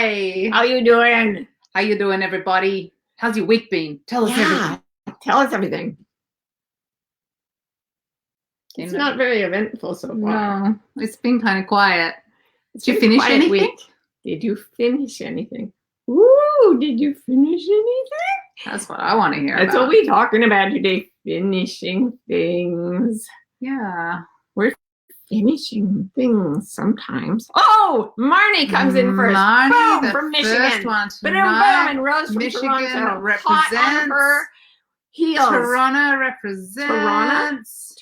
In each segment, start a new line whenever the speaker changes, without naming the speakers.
Hi.
How you doing?
How you doing, everybody? How's your week been? Tell us everything.
Tell us everything. It's not very eventful so far.
No, it's been kind of quiet. Did you finish anything?
Week. Did you finish anything? Ooh, did you finish anything?
That's what I want to hear.
That's
about.
what we're talking about today. Finishing things.
Yeah.
We're finishing things sometimes. Oh, Marnie comes in first.
Marnie,
boom, from Michigan.
First one
boom, and Rose from
Michigan
Toronto.
represents.
Hot on her heels.
Toronto represents.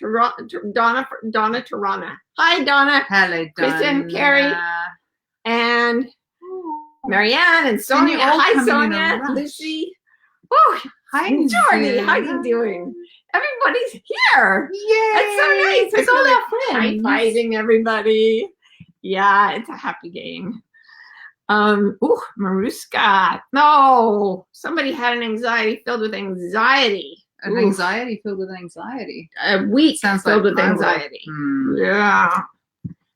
Donna Toronto. Hi, Donna.
Hello, Donna.
Kristen, Carrie, and Marianne, and Sonia. Hi, Sonia. Lucy. Oh,
hi,
Jordy. How you doing? Everybody's here.
Yay.
That's so nice.
It's all our friends.
High-fiving everybody. Yeah, it's a happy game. Maruska. No, somebody had an anxiety filled with anxiety.
An anxiety filled with anxiety.
A week
Sounds
filled
like
with anxiety.
Mm.
Yeah.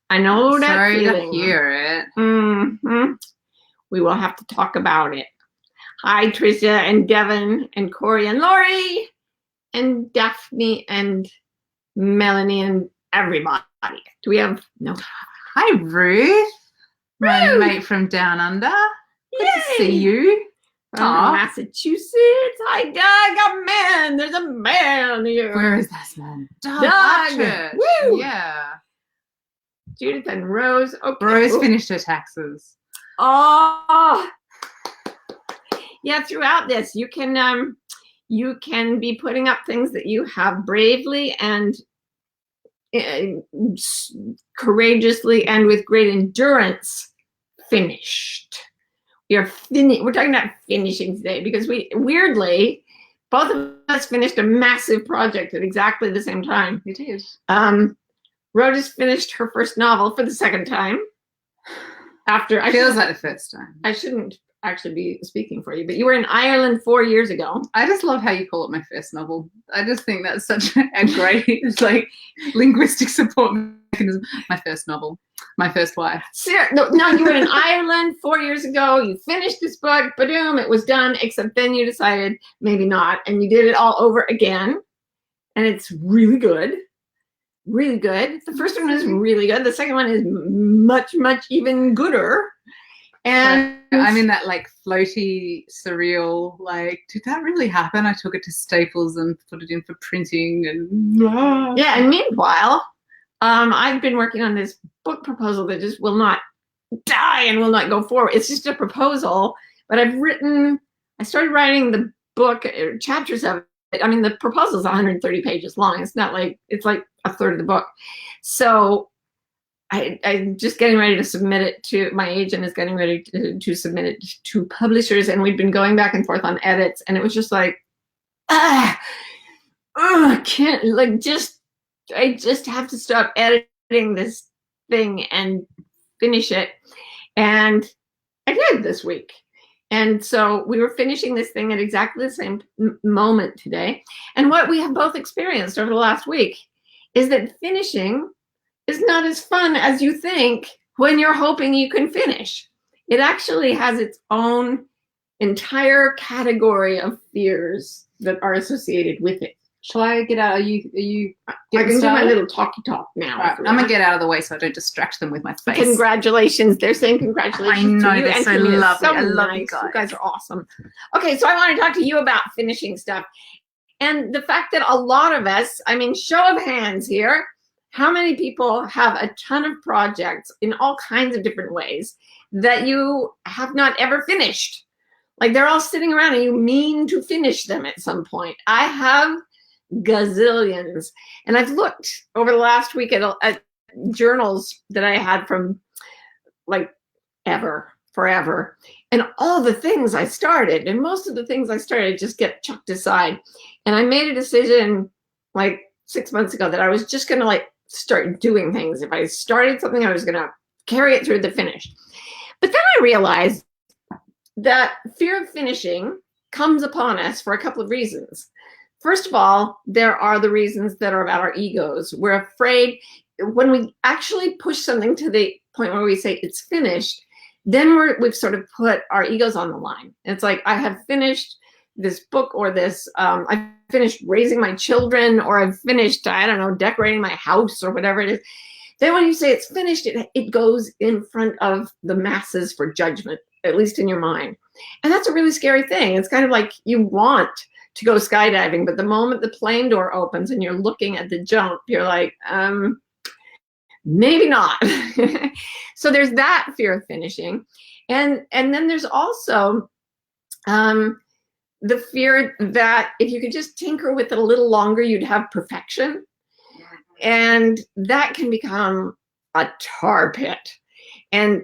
I know that
Sorry
feeling.
to hear it.
Mm-hmm. We will have to talk about it. Hi, Tricia and Devin and Corey and Lori and Daphne and Melanie and everybody. Do we have no?
Hi, Ruth. My mate from Down Under. Good to see you.
From Massachusetts. Hi, Doug. A man. There's a man here.
Where is this man?
Doug.
Woo. Yeah.
Judith and Rose. Okay.
Rose finished her taxes.
Oh. Yeah, throughout this, you can be putting up things that you have bravely and courageously and with great endurance finished. We're talking about finishing today because we weirdly both of us finished a massive project at exactly the same time.
It is.
Rhoda's finished her first novel for the second time.
Feels like the first time.
I shouldn't actually be speaking for you, but you were in Ireland 4 years ago.
I just love how you call it my first novel. I just think that's such a great, it's like linguistic support mechanism. My first novel, my first wife.
No, you were in Ireland 4 years ago. You finished this book, boom, it was done. Except then you decided maybe not, and you did it all over again, and it's really good. Really good. The first one is really good. The second one is much even gooder. And
I'm in that like floaty, surreal, like, did that really happen? I took it to Staples and put it in for printing and
yeah, and meanwhile, I've been working on this book proposal that just will not die and will not go forward. It's just a proposal, but I started writing the book, chapters of it. I mean, the proposal is 130 pages long. It's not like, it's like a third of the book. So I'm just getting ready to submit it to, my agent is getting ready to submit it to publishers, and we've been going back and forth on edits, and it was just like, I can't, like, I just have to stop editing this thing and finish it. And I did this week. And so we were finishing this thing at exactly the same moment today. And what we have both experienced over the last week is that finishing is not as fun as you think when you're hoping you can finish. It actually has its own entire category of fears that are associated with it.
Shall I get out? Are you
I can do my little talky talk now.
Right, I'm gonna get out of the way so I don't distract them with my face.
Congratulations. They're saying congratulations
I know,
to you.
they're
and
so
to me.
lovely.
So
I love
nice.
you guys.
You guys are awesome. Okay, so I want to talk to you about finishing stuff. And the fact that a lot of us, I mean, show of hands here, how many people have a ton of projects in all kinds of different ways that you have not ever finished? Like, they're all sitting around and you mean to finish them at some point. I have gazillions. And I've looked over the last week at journals that I had from like forever. And all the things I started, and most of the things I started just get chucked aside. And I made a decision like 6 months ago that I was just going to like start doing things. If I started something, I was going to carry it through the finish. But then I realized that fear of finishing comes upon us for a couple of reasons. First of all, there are the reasons that are about our egos. We're afraid when we actually push something to the point where we say it's finished, then we've sort of put our egos on the line. It's like, I have finished this book, or this, I've finished raising my children, or I've finished, I don't know, decorating my house, or whatever it is. Then when you say it's finished, it goes in front of the masses for judgment, at least in your mind. And that's a really scary thing. It's kind of like you want to go skydiving, but the moment the plane door opens and you're looking at the jump, you're like, maybe not. So there's that fear of finishing. And then there's also the fear that if you could just tinker with it a little longer, you'd have perfection. And that can become a tar pit. And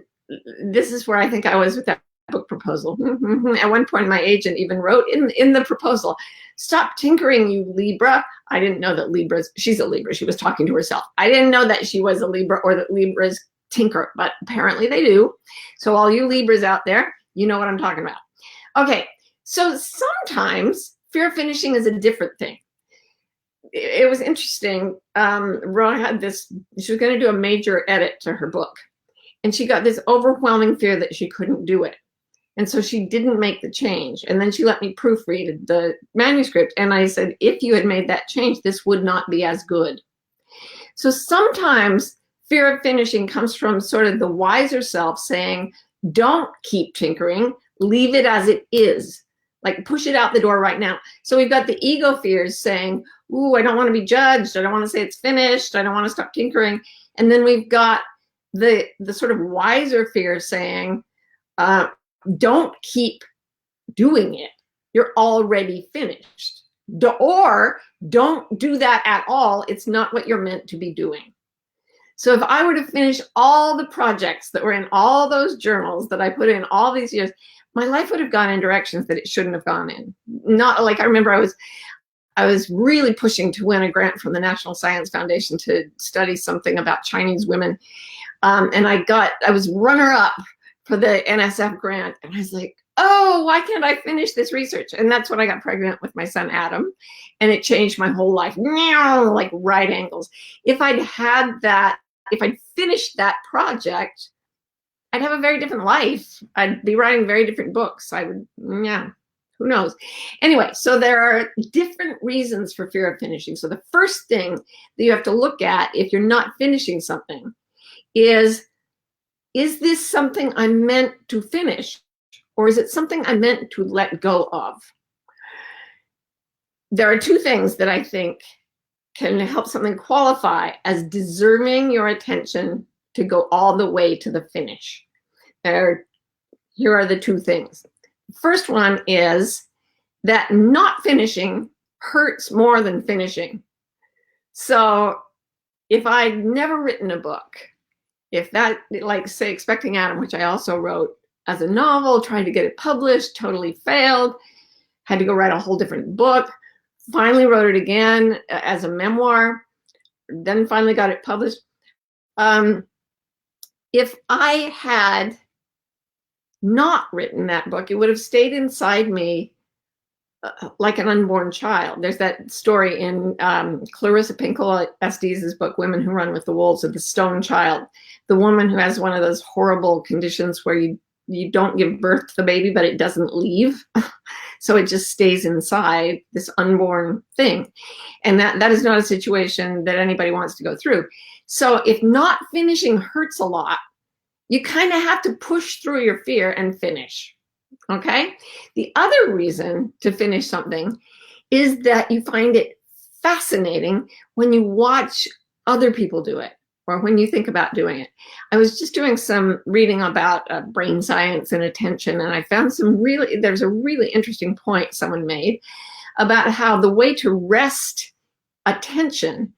this is where I think I was with that book proposal. At one point, my agent even wrote in the proposal, "Stop tinkering, you Libra." I didn't know that she's a Libra. She was talking to herself. I didn't know that she was a Libra, or that Libras tinker, but apparently they do. So all you Libras out there, you know what I'm talking about. Okay, so sometimes fear of finishing is a different thing. It was interesting. Rona had this, she was going to do a major edit to her book, and she got this overwhelming fear that she couldn't do it. And so she didn't make the change. And then she let me proofread the manuscript. And I said, if you had made that change, this would not be as good. So sometimes fear of finishing comes from sort of the wiser self saying, don't keep tinkering, leave it as it is. Like, push it out the door right now. So we've got the ego fears saying, ooh, I don't want to be judged. I don't want to say it's finished. I don't want to stop tinkering. And then we've got the sort of wiser fears saying, don't keep doing it. You're already finished. Or don't do that at all. It's not what you're meant to be doing. So if I were to finish all the projects that were in all those journals that I put in all these years, my life would have gone in directions that it shouldn't have gone in. Not like, I remember I was really pushing to win a grant from the National Science Foundation to study something about Chinese women. And I was runner-up for the NSF grant. And I was like, oh, why can't I finish this research? And that's when I got pregnant with my son, Adam. And it changed my whole life, like right angles. If I'd finished that project, I'd have a very different life. I'd be writing very different books. Who knows? Anyway, so there are different reasons for fear of finishing. So the first thing that you have to look at if you're not finishing something is this something I'm meant to finish? Or is it something I'm meant to let go of? There are two things that I think can help something qualify as deserving your attention to go all the way to the finish. Here are the two things. The first one is that not finishing hurts more than finishing. So if I'd never written a book, if that, like say Expecting Adam, which I also wrote as a novel, tried to get it published, totally failed, had to go write a whole different book, finally wrote it again as a memoir, then finally got it published. If I had not written that book, it would have stayed inside me like an unborn child. There's that story in Clarissa Pinkola Estes' book, Women Who Run with the Wolves, of the stone child, the woman who has one of those horrible conditions where you don't give birth to the baby, but it doesn't leave. So it just stays inside, this unborn thing. And that is not a situation that anybody wants to go through. So if not finishing hurts a lot, you kind of have to push through your fear and finish, okay? The other reason to finish something is that you find it fascinating when you watch other people do it, or when you think about doing it. I was just doing some reading about brain science and attention, and I found there's a really interesting point someone made about how the way to rest attention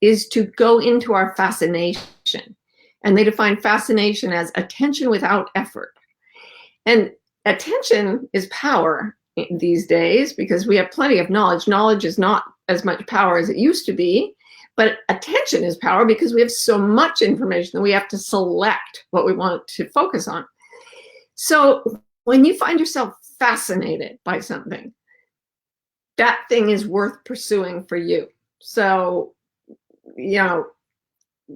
is to go into our fascination. And they define fascination as attention without effort. And attention is power these days because we have plenty of knowledge. Knowledge is not as much power as it used to be, but attention is power because we have so much information that we have to select what we want to focus on. So when you find yourself fascinated by something, that thing is worth pursuing for you. So,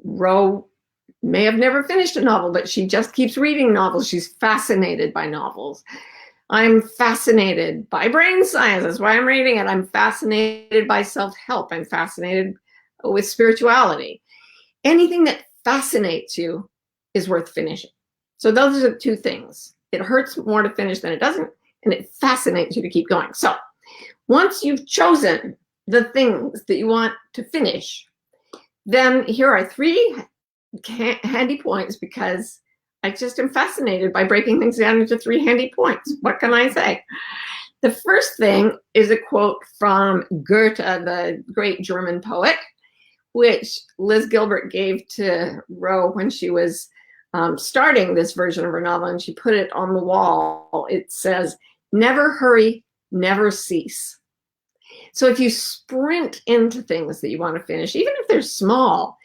row may have never finished a novel, but she just keeps reading novels. She's fascinated by novels. I'm fascinated by brain science. That's why I'm reading it. I'm fascinated by self-help. I'm fascinated with spirituality. Anything that fascinates you is worth finishing. So those are the two things. It hurts more to finish than it doesn't, and it fascinates you to keep going. So once you've chosen the things that you want to finish, then here are 3 handy points, because I just am fascinated by breaking things down into 3 handy points. What can I say? The first thing is a quote from Goethe, the great German poet, which Liz Gilbert gave to Roe when she was starting this version of her novel, and she put it on the wall. It says, "Never hurry, never cease." So if you sprint into things that you want to finish, even if they're small,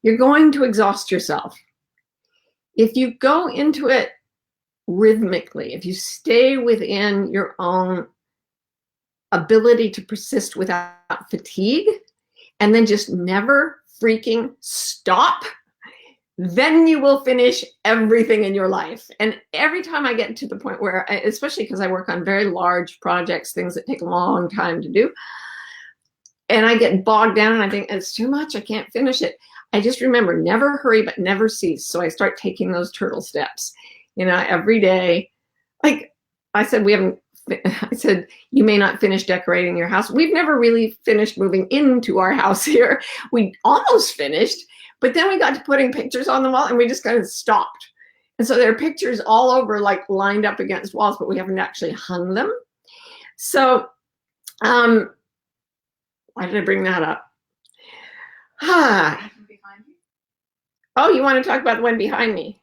you're going to exhaust yourself. If you go into it rhythmically, if you stay within your own ability to persist without fatigue, and then just never freaking stop, then you will finish everything in your life. And every time I get to the point where, especially because I work on very large projects, things that take a long time to do, and I get bogged down and I think it's too much, I can't finish it, I just remember, never hurry, but never cease. So I start taking those turtle steps, every day. Like I said, you may not finish decorating your house. We've never really finished moving into our house here. We almost finished, but then we got to putting pictures on the wall and we just kind of stopped. And so there are pictures all over, like lined up against walls, but we haven't actually hung them. So why did I bring that up? Oh, you want to talk about the one behind me?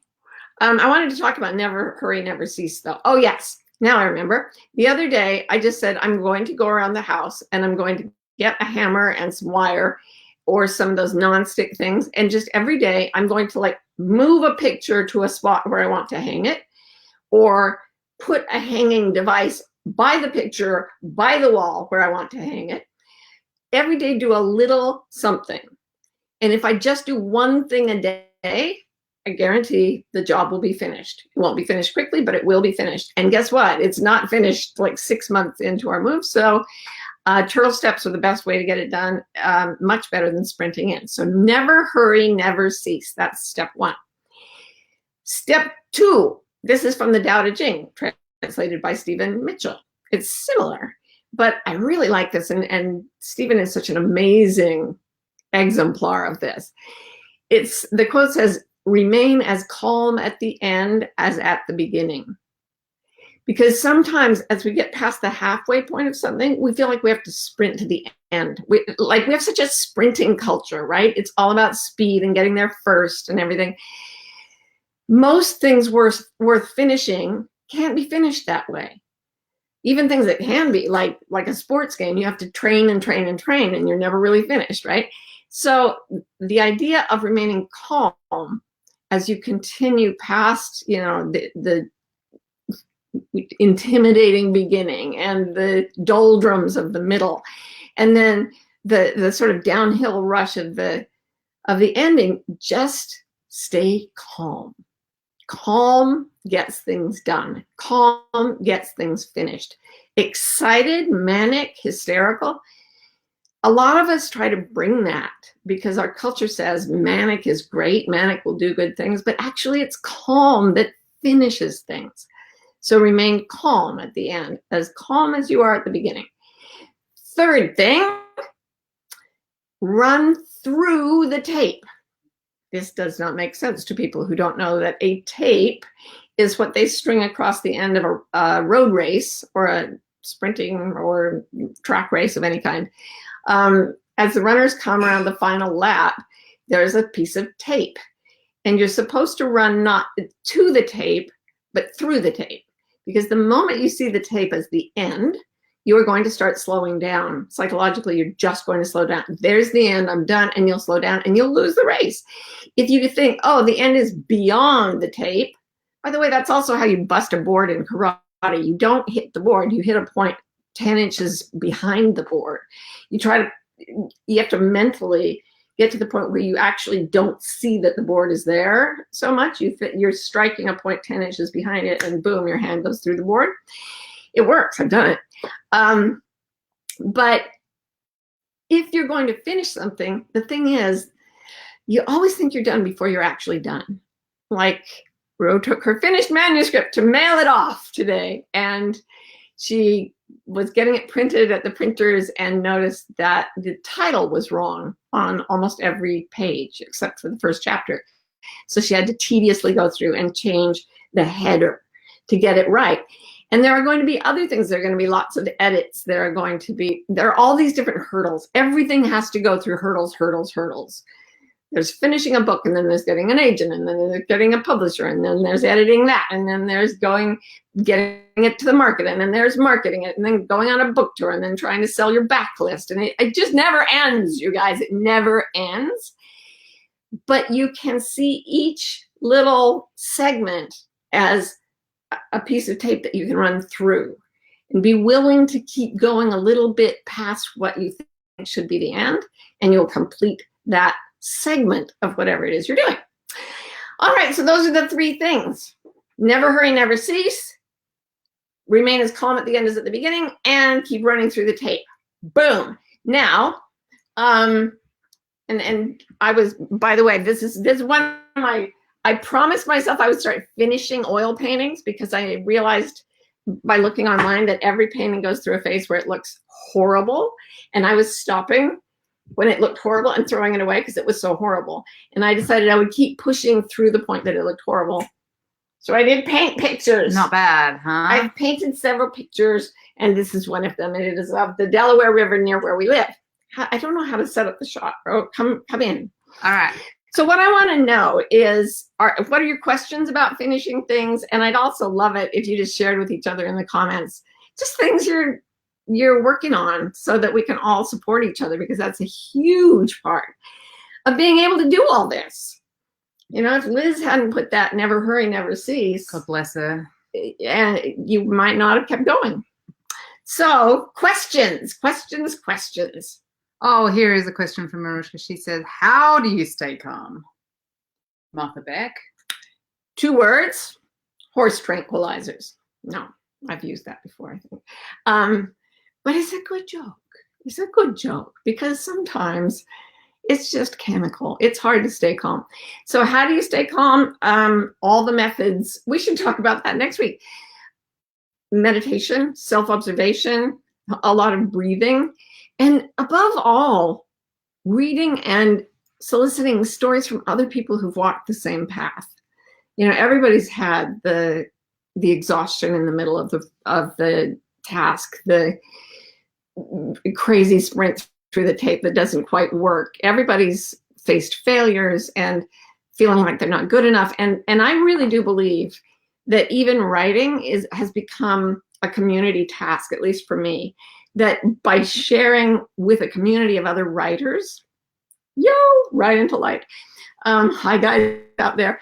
I wanted to talk about never hurry, never cease, though. Oh, yes. Now I remember. The other day, I just said, I'm going to go around the house and I'm going to get a hammer and some wire or some of those non-stick things. And just every day, I'm going to move a picture to a spot where I want to hang it, or put a hanging device by the picture, by the wall where I want to hang it. Every day, do a little something. And if I just do one thing a day, I guarantee the job will be finished. It won't be finished quickly, but it will be finished. And guess what? It's not finished 6 months into our move. So turtle steps are the best way to get it done, much better than sprinting in. So never hurry, never cease. That's step 1. Step 2, this is from the Tao Te Ching, translated by Stephen Mitchell. It's similar, but I really like this. And Stephen is such an amazing exemplar of this. The quote says, "Remain as calm at the end as at the beginning." Because sometimes as we get past the halfway point of something, we feel like we have to sprint to the end. We have such a sprinting culture, right? It's all about speed and getting there first and everything. Most things worth finishing can't be finished that way. Even things that can be, like a sports game, you have to train and train and train, and you're never really finished, right? So the idea of remaining calm as you continue past, the intimidating beginning and the doldrums of the middle, and then the sort of downhill rush of the ending, just stay calm. Calm gets things done. Calm gets things finished. Excited, manic, hysterical. A lot of us try to bring that because our culture says manic is great, manic will do good things, but actually it's calm that finishes things. So remain calm at the end, as calm as you are at the beginning. Third thing, run through the tape. This does not make sense to people who don't know that a tape is what they string across the end of a road race or a sprinting or track race of any kind. As the runners come around the final lap, there's a piece of tape. And you're supposed to run not to the tape, but through the tape. Because the moment you see the tape as the end, you are going to start slowing down. Psychologically, you're just going to slow down. There's the end, I'm done, and you'll slow down and you'll lose the race. If you think, oh, the end is beyond the tape, by the way, that's also how you bust a board in karate. You don't hit the board, you hit a point 10 inches behind the board. You have to mentally get to the point where you actually don't see that the board is there so much. You're striking a point 10 inches behind it, and boom, your hand goes through the board. It works. I've done it. But if you're going to finish something, the thing is, you always think you're done before you're actually done. Like, Ro took her finished manuscript to mail it off today, and she was getting it printed at the printers and noticed that the title was wrong on almost every page except for the first chapter. So she had to tediously go through and change the header to get it right. And there are going to be other things. There are going to be lots of edits. There are all these different hurdles. Everything has to go through hurdles, hurdles, hurdles. There's finishing a book, and then there's getting an agent, and then there's getting a publisher, and then there's editing that, and then there's getting it to the market, and then there's marketing it, and then going on a book tour, and then trying to sell your backlist. And it just never ends, you guys. It never ends. But you can see each little segment as a piece of tape that you can run through, and be willing to keep going a little bit past what you think should be the end, and you'll complete that segment of whatever it is you're doing. All right, so those are the 3 things. Never hurry, never cease. Remain as calm at the end as at the beginning, and keep running through the tape. Boom. Now, and I was, by the way, this is one of my, I promised myself I would start finishing oil paintings, because I realized by looking online that every painting goes through a phase where it looks horrible, and I was stopping when it looked horrible and throwing it away because it was so horrible. And I decided I would keep pushing through the point that it looked horrible. So I did paint pictures.
Not bad, huh?
I've painted several pictures, and this is one of them. And it is of the Delaware River near where we live. I don't know how to set up the shot. Oh, come in.
All right.
So what I want to know is, what are your questions about finishing things? And I'd also love it if you just shared with each other in the comments, just things you're working on, so that we can all support each other, because that's a huge part of being able to do all this. You know, if Liz hadn't put that never hurry, never cease,
God bless her,
you might not have kept going. So questions.
Oh, here is a question from Marushka. She says, how do you stay calm? Martha Beck.
2 words, horse tranquilizers. No, I've used that before, I think. But it's a good joke. It's a good joke, because sometimes it's just chemical. It's hard to stay calm. So how do you stay calm? All the methods. We should talk about that next week. Meditation, self-observation, a lot of breathing, and above all, reading and soliciting stories from other people who've walked the same path. You know, everybody's had the exhaustion in the middle of the task, the crazy sprint through the tape that doesn't quite work. Everybody's faced failures and feeling like they're not good enough. And I really do believe that even writing has become a community task, at least for me, that by sharing with a community of other writers, right into light. Hi guys out there.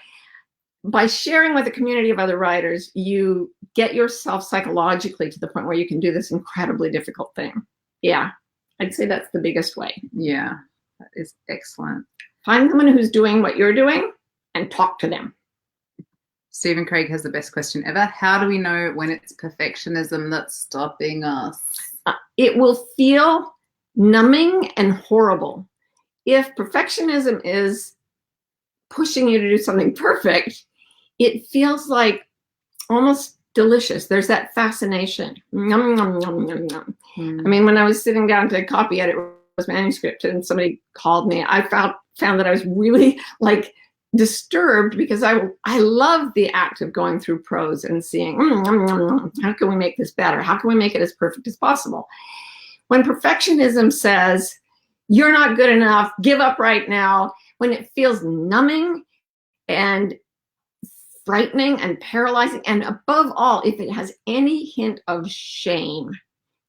By sharing with a community of other writers, you get yourself psychologically to the point where you can do this incredibly difficult thing. Yeah, I'd say that's the biggest way.
Yeah, that is excellent.
Find someone who's doing what you're doing and talk to them.
Stephen Craig has the best question ever. How do we know when it's perfectionism that's stopping us?
It will feel numbing and horrible. If perfectionism is pushing you to do something perfect, it feels like almost delicious. There's that fascination. Yum, yum, yum, yum, yum. I mean, when I was sitting down to copy edit Ro's manuscript and somebody called me, I found that I was really like disturbed, because I love the act of going through prose and seeing, how can we make this better? How can we make it as perfect as possible? When perfectionism says, you're not good enough, give up right now, when it feels numbing and frightening and paralyzing, and above all, if it has any hint of shame,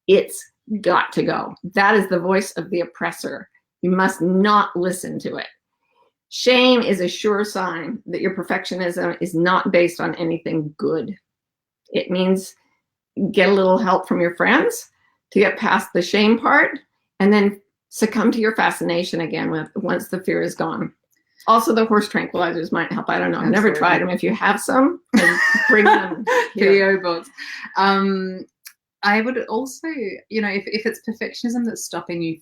it's got to go. That is the voice of the oppressor. You must not listen to it. Shame is a sure sign that your perfectionism is not based on anything good. It means get a little help from your friends to get past the shame part, and then succumb to your fascination again once the fear is gone. Also, the horse tranquilizers might help. I don't know. I've never tried them. If you have some, bring them here.
PO box. I would also, you know, if it's perfectionism that's stopping you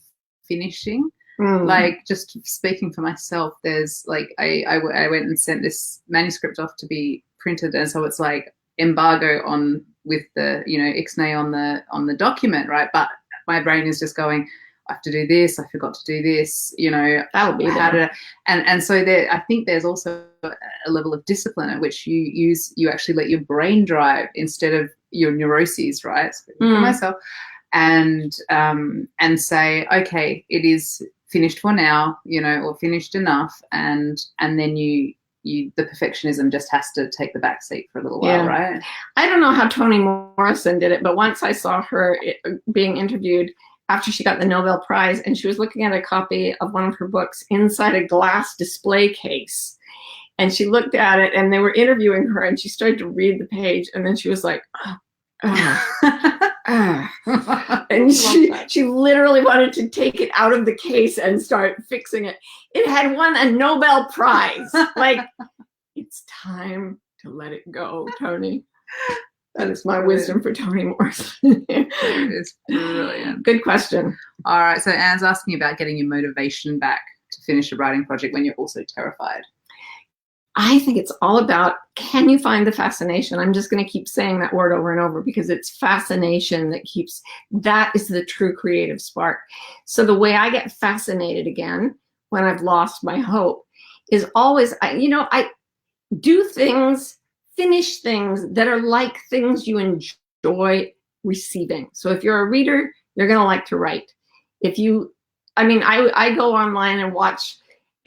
finishing, like just speaking for myself, there's like I went and sent this manuscript off to be printed, and so it's like embargo on with the, you know, ixnay on the document, right? But my brain is just going, I have to do this, I forgot to do this, you know,
that'll be there.
And so there, I think there's also a level of discipline at which you actually let your brain drive instead of your neuroses, right? For myself, and say, okay, it is finished for now, you know, or finished enough, and then the perfectionism just has to take the back seat for a little while, right?
I don't know how Toni Morrison did it, but once I saw her being interviewed after she got the Nobel Prize, and she was looking at a copy of one of her books inside a glass display case. And she looked at it, and they were interviewing her, and she started to read the page, and then she was like, and she literally wanted to take it out of the case and start fixing it. It had won a Nobel Prize. Like, it's time to let it go, Toni. That is my wisdom for Toni Morrison.
It is brilliant.
Good question.
All right. So Anne's asking about getting your motivation back to finish a writing project when you're also terrified.
I think it's all about, can you find the fascination? I'm just going to keep saying that word over and over because it's fascination that is the true creative spark. So the way I get fascinated again when I've lost my hope is always, I do things, finish things that are like things you enjoy receiving. So if you're a reader, you're going to like to write. I go online and watch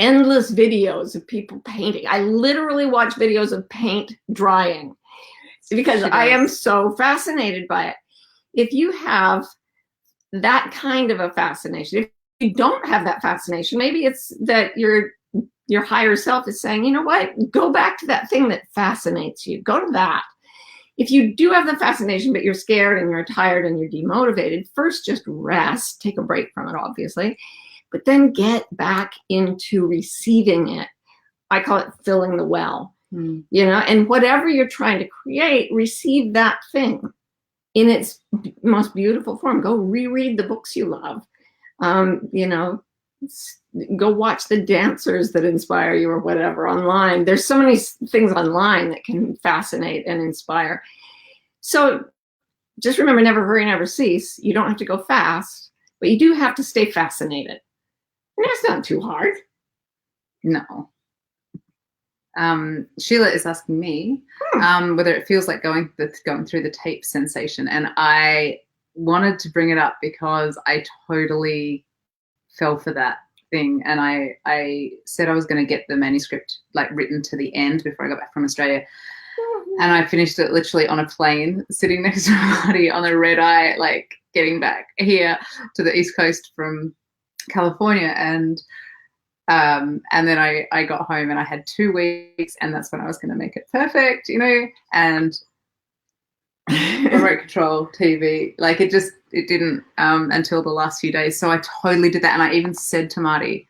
endless videos of people painting. I literally watch videos of paint drying because I am so fascinated by it. If you have that kind of a fascination, if you don't have that fascination, maybe it's that your higher self is saying, you know what, go back to that thing that fascinates you. Go to that. If you do have the fascination, but you're scared and you're tired and you're demotivated, first just rest, take a break from it, obviously, but then get back into receiving it. I call it filling the well, and whatever you're trying to create, receive that thing in its most beautiful form. Go reread the books you love. Go watch the dancers that inspire you or whatever online. There's so many things online that can fascinate and inspire. So just remember, never hurry, never cease. You don't have to go fast, but you do have to stay fascinated. And that's not too hard.
No. Sheila is asking me whether it feels like going through the tape sensation. And I wanted to bring it up because I totally fell for that thing. And I said I was going to get the manuscript like written to the end before I got back from Australia. And I finished it literally on a plane, sitting next to a buddy on a red eye, like getting back here to the East Coast from California, and then I got home and I had 2 weeks, and that's when I was going to make it perfect, and remote control TV, like it didn't until the last few days. So I totally did that, and I even said to Marty,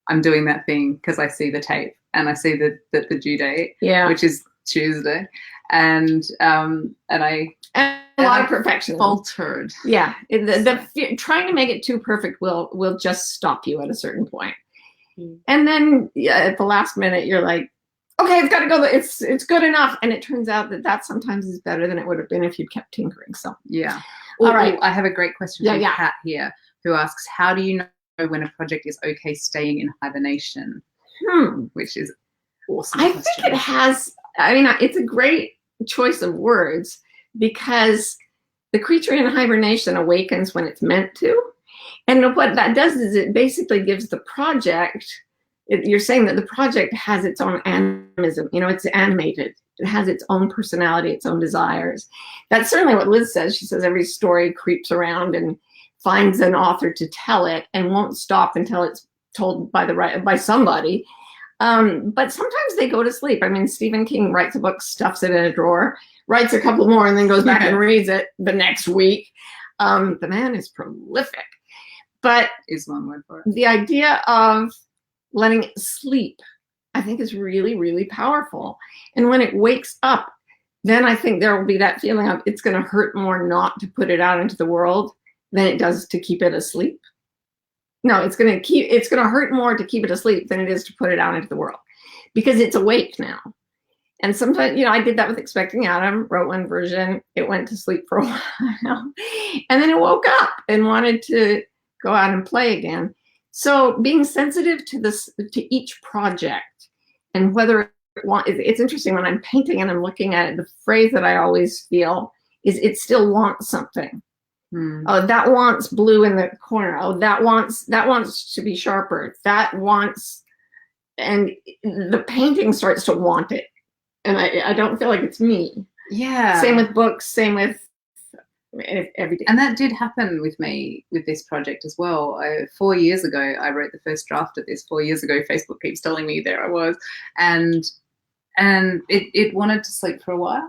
I'm doing that thing because I see the tape and I see the due date, which is Tuesday, and a lot of perfectionism. Faltered.
Yeah, the trying to make it too perfect will just stop you at a certain point. And then at the last minute, you're like, okay, it's got to go. It's good enough. And it turns out that sometimes is better than it would have been if you'd kept tinkering. So
yeah.
All right.
I have a great question from Kat here, who asks, how do you know when a project is okay staying in hibernation? Which is awesome.
I think it has. It's a great choice of words, because the creature in hibernation awakens when it's meant to. And what that does is it basically gives the project, you're saying that the project has its own animism, it's animated. It has its own personality, its own desires. That's certainly what Liz says. She says every story creeps around and finds an author to tell it and won't stop until it's told by somebody. But sometimes they go to sleep. Stephen King writes a book, stuffs it in a drawer, writes a couple more, and then goes back and reads it the next week. The man is prolific. But
is one word for it.
The idea of letting it sleep, I think, is really, really powerful. And when it wakes up, then I think there will be that feeling of it's going to hurt more not to put it out into the world than it does to keep it asleep. No, it's going to hurt more to keep it asleep than it is to put it out into the world, because it's awake now. And sometimes, I did that with Expecting Adam, wrote one version, it went to sleep for a while, and then it woke up and wanted to go out and play again. So being sensitive to each project, and whether it's interesting when I'm painting and I'm looking at it, the phrase that I always feel is it still wants something. Oh, that wants blue in the corner. Oh, that wants to be sharper. That wants, and the painting starts to want it. And I don't feel like it's me.
Yeah.
Same with books, same with everything.
And that did happen with me with this project as well. 4 years ago, I wrote the first draft of this. 4 years ago, Facebook keeps telling me there I was. And it wanted to sleep for a while.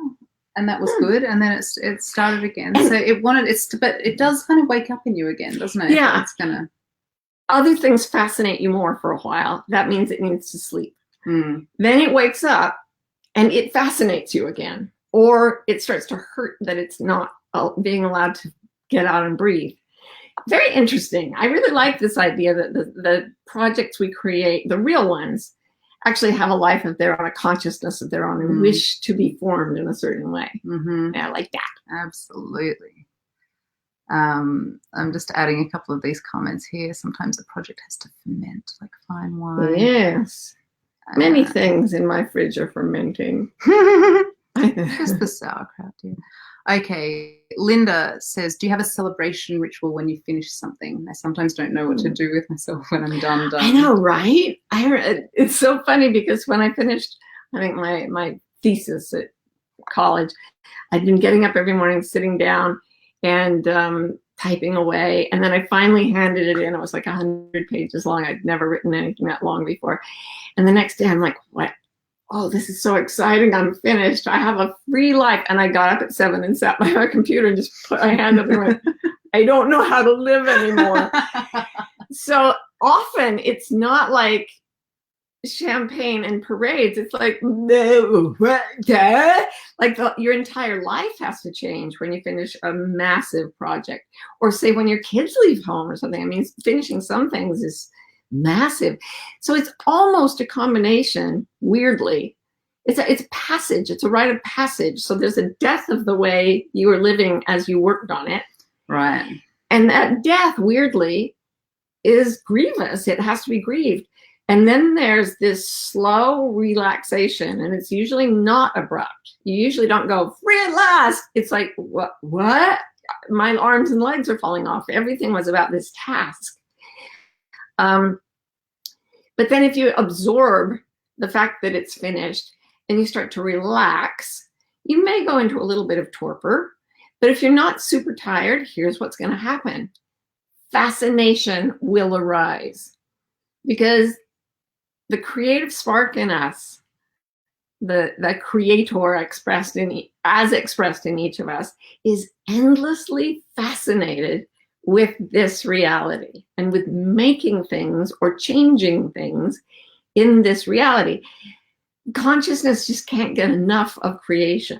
And that was good, and then it started again. So but it does kind of wake up in you again, doesn't it?
Yeah.
It's gonna.
Other things fascinate you more for a while. That means it needs to sleep. Then it wakes up, and it fascinates you again, or it starts to hurt that it's not being allowed to get out and breathe. Very interesting. I really like this idea that the projects we create, the real ones, actually have a life of their own, a consciousness of their own, and wish to be formed in a certain way. Yeah, I like that.
Absolutely. I'm just adding a couple of these comments here. Sometimes a project has to ferment like fine wine.
Yes. Many things in my fridge are fermenting.
Just the sauerkraut, yeah. Okay, Linda says, do you have a celebration ritual when you finish something? I sometimes don't know what to do with myself when I'm done.
I know, right? It's so funny because when I finished, I think my thesis at college, I'd been getting up every morning, sitting down and typing away. And then I finally handed it in. It was like 100 pages long. I'd never written anything that long before. And the next day I'm like, what? Oh, this is so exciting. I'm finished. I have a free life. And I got up at 7 and sat by my computer and just put my hand up and went, I don't know how to live anymore. So often it's not like champagne and parades. It's like, no, like your entire life has to change when you finish a massive project. Or say when your kids leave home or something. I mean, finishing some things is massive. So it's almost a combination, weirdly. It's passage. It's a rite of passage. So there's a death of the way you were living as you worked on it.
Right.
And that death, weirdly, is grievous. It has to be grieved. And then there's this slow relaxation, and it's usually not abrupt. You usually don't go, relax. It's like, what? My arms and legs are falling off. Everything was about this task. But then if you absorb the fact that it's finished and you start to relax, you may go into a little bit of torpor. But if you're not super tired, here's what's going to happen. Fascination will arise, because the creative spark in us, the creator expressed in each of us, is endlessly fascinated with this reality and with making things or changing things in this reality. Consciousness just can't get enough of creation.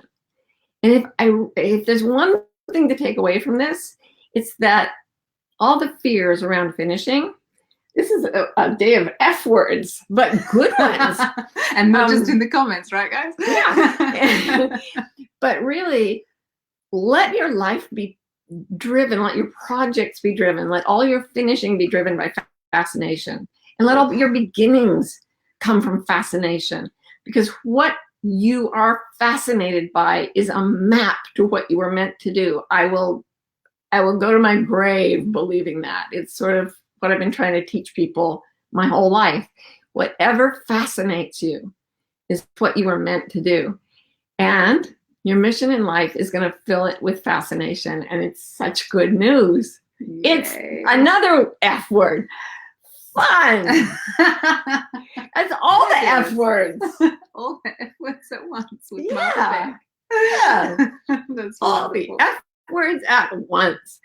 And if there's one thing to take away from this, it's that all the fears around finishing, this is a day of F words, but good ones.
And not just in the comments, right, guys?
Yeah. But really, let your life be driven, let your projects be driven, let all your finishing be driven by fascination, and let all your beginnings come from fascination, because what you are fascinated by is a map to what you were meant to do. I will go to my grave believing that. It's sort of what I've been trying to teach people my whole life. Whatever fascinates you is what you were meant to do. And your mission in life is going to fill it with fascination. And it's such good news. Yay. It's another F word. Fun. That's all the F words.
All the F words at once with
Beck. Yeah.
That's
all
wonderful.
the F words at once.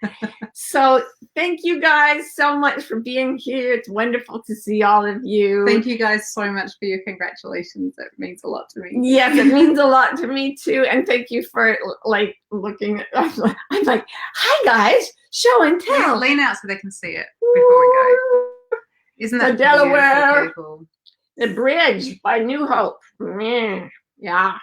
So thank you guys so much for being here. It's wonderful to see all of you.
Thank you guys so much for your congratulations. It means a lot to me.
Yes, it means a lot to me too. And thank you for like looking at, I'm like, hi guys, show and tell.
Lean out so they can see it before we go. Isn't that
the Delaware,
beautiful?
The bridge by New Hope. Yeah.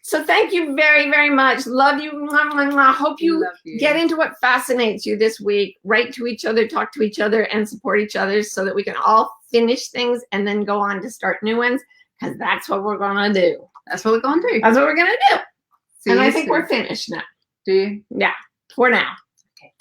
So thank you very, very much. Love you. Hope you get into what fascinates you this week. Write to each other, talk to each other, and support each other so that we can all finish things and then go on to start new ones, because that's what we're going to do.
That's what we're going to do.
That's what we're going to do.
See
and I
you
think
soon.
we're finished now.
Do you?
Yeah, for now.
Okay.